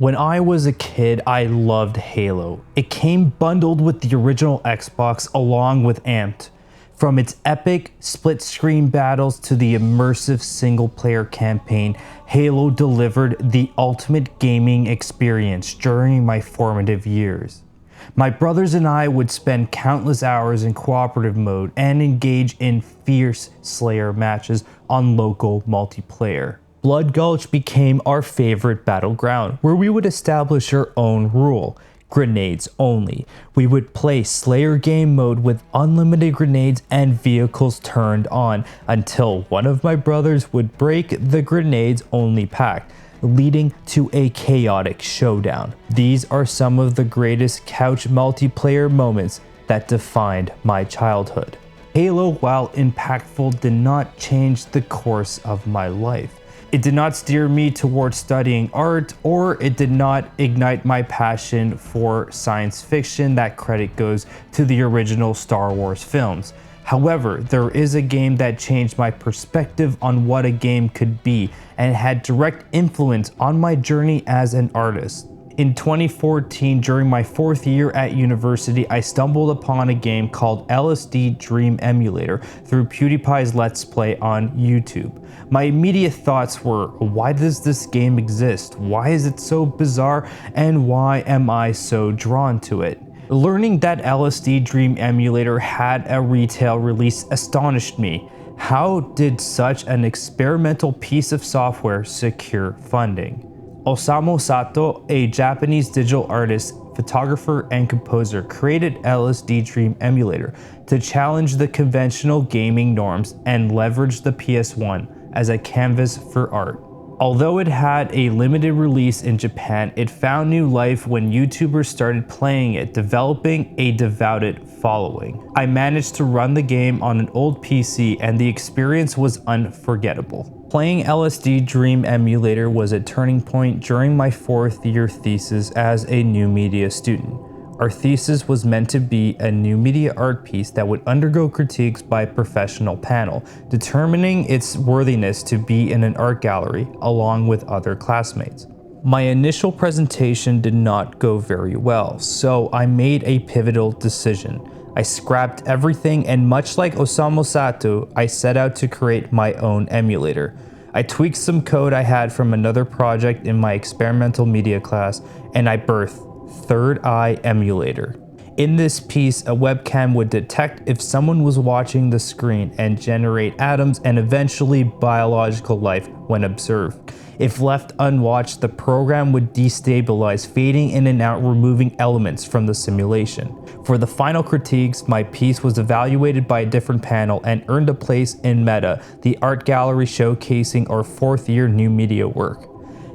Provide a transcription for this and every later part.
When I was a kid, I loved Halo. It came bundled with the original Xbox along with Amped. From its epic split-screen battles to the immersive single-player campaign, Halo delivered the ultimate gaming experience during my formative years. My brothers and I would spend countless hours in cooperative mode and engage in fierce Slayer matches on local multiplayer. Blood Gulch became our favorite battleground, where we would establish our own rule: grenades only. We would play Slayer game mode with unlimited grenades and vehicles turned on until one of my brothers would break the grenades only pack, leading to a chaotic showdown. These are some of the greatest couch multiplayer moments that defined my childhood. Halo, while impactful, did not change the course of my life. It did not steer me towards studying art, or it did not ignite my passion for science fiction. That credit goes to the original Star Wars films. However, there is a game that changed my perspective on what a game could be and had direct influence on my journey as an artist. In 2014, during my 4th year at university, I stumbled upon a game called LSD Dream Emulator through PewDiePie's Let's Play on YouTube. My immediate thoughts were, why does this game exist? Why is it so bizarre? And why am I so drawn to it? Learning that LSD Dream Emulator had a retail release astonished me. How did such an experimental piece of software secure funding? Osamu Sato, a Japanese digital artist, photographer, and composer, created LSD Dream Emulator to challenge the conventional gaming norms and leverage the PS1 as a canvas for art. Although it had a limited release in Japan, it found new life when YouTubers started playing it, developing a devoted following. I managed to run the game on an old PC, and the experience was unforgettable. Playing LSD Dream Emulator was a turning point during my 4th year thesis as a new media student. Our thesis was meant to be a new media art piece that would undergo critiques by a professional panel, determining its worthiness to be in an art gallery along with other classmates. My initial presentation did not go very well, so I made a pivotal decision. I scrapped everything, and much like Osamu Sato, I set out to create my own emulator. I tweaked some code I had from another project in my experimental media class, and I birthed Third Eye Emulator. In this piece, a webcam would detect if someone was watching the screen and generate atoms and eventually biological life when observed. If left unwatched, the program would destabilize, fading in and out, removing elements from the simulation. For the final critiques, my piece was evaluated by a different panel and earned a place in Meta, the art gallery showcasing our 4th year new media work.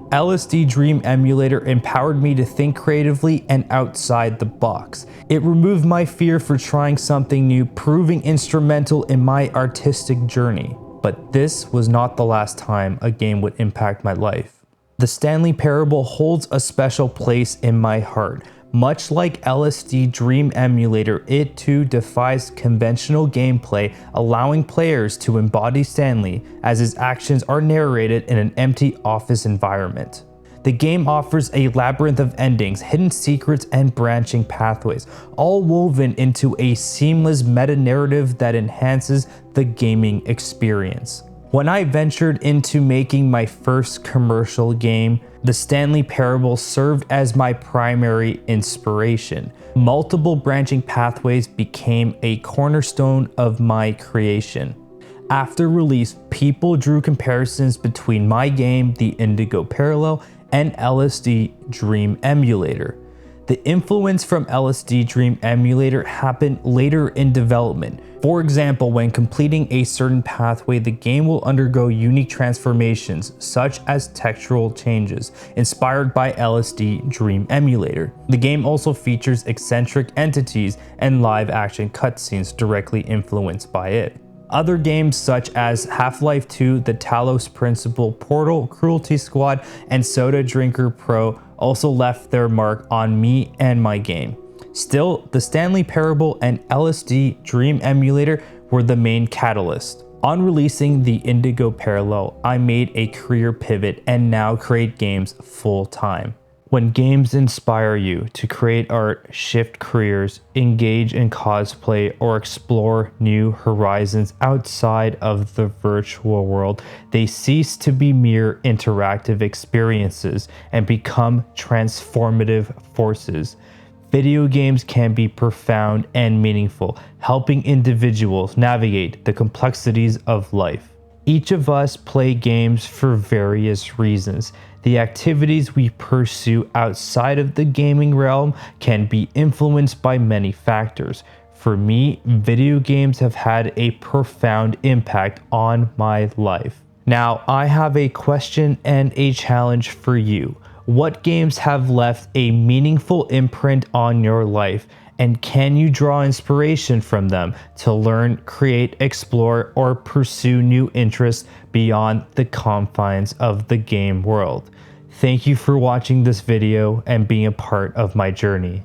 LSD Dream Emulator empowered me to think creatively and outside the box. It removed my fear for trying something new, proving instrumental in my artistic journey. But this was not the last time a game would impact my life. The Stanley Parable holds a special place in my heart. Much like LSD Dream Emulator, it too defies conventional gameplay, allowing players to embody Stanley as his actions are narrated in an empty office environment. The game offers a labyrinth of endings, hidden secrets, and branching pathways, all woven into a seamless meta-narrative that enhances the gaming experience. When I ventured into making my first commercial game, the Stanley Parable served as my primary inspiration. Multiple branching pathways became a cornerstone of my creation. After release, people drew comparisons between my game, the Indigo Parallel, and LSD Dream Emulator. The influence from LSD Dream Emulator happened later in development. For example, when completing a certain pathway, the game will undergo unique transformations, such as textural changes, inspired by LSD Dream Emulator. The game also features eccentric entities and live-action cutscenes directly influenced by it. Other games such as Half-Life 2, The Talos Principle, Portal, Cruelty Squad, and Soda Drinker Pro also left their mark on me and my game. Still, the Stanley Parable and LSD Dream Emulator were the main catalyst. On releasing the Indigo Parallel, I made a career pivot and now create games full-time. When games inspire you to create art, shift careers, engage in cosplay, or explore new horizons outside of the virtual world, they cease to be mere interactive experiences and become transformative forces. Video games can be profound and meaningful, helping individuals navigate the complexities of life. Each of us play games for various reasons. The activities we pursue outside of the gaming realm can be influenced by many factors. For me, video games have had a profound impact on my life. Now, I have a question and a challenge for you. What games have left a meaningful imprint on your life? And can you draw inspiration from them to learn, create, explore, or pursue new interests beyond the confines of the game world? Thank you for watching this video and being a part of my journey.